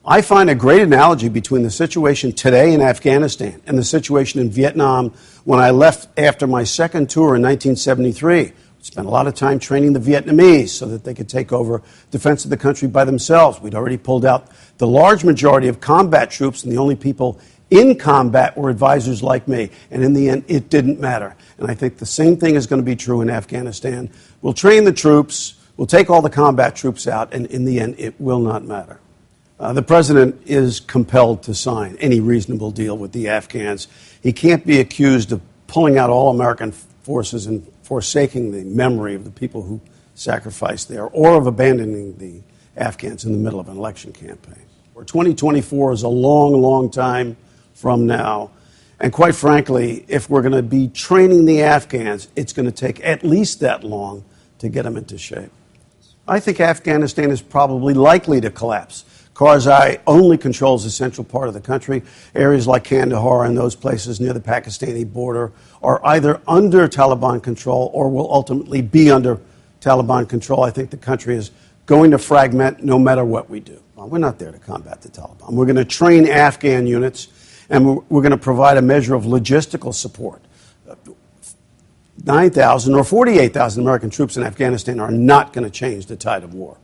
I find a great analogy between the situation today in Afghanistan and the situation in Vietnam when I left after my second tour in 1973. Spent a lot of time training the Vietnamese so that they could take over defense of the country by themselves. We'd already pulled out the large majority of combat troops, and the only people in combat were advisors like me. And in the end, it didn't matter. And I think the same thing is going to be true in Afghanistan. We'll train the troops, we'll take all the combat troops out, and in the end, it will not matter. The president is compelled to sign any reasonable deal with the Afghans. He can't be accused of pulling out all American forces and forsaking the memory of the people who sacrificed there, or of abandoning the Afghans in the middle of an election campaign. 2024 is a long, long time from now. And quite frankly, if we're going to be training the Afghans, it's going to take at least that long to get them into shape. I think Afghanistan is probably likely to collapse. Karzai only controls the central part of the country. Areas like Kandahar and those places near the Pakistani border are either under Taliban control or will ultimately be under Taliban control. I think the country is going to fragment no matter what we do. Well, we're not there to combat the Taliban. We're going to train Afghan units, and we're going to provide a measure of logistical support. 9,000 or 48,000 American troops in Afghanistan are not going to change the tide of war.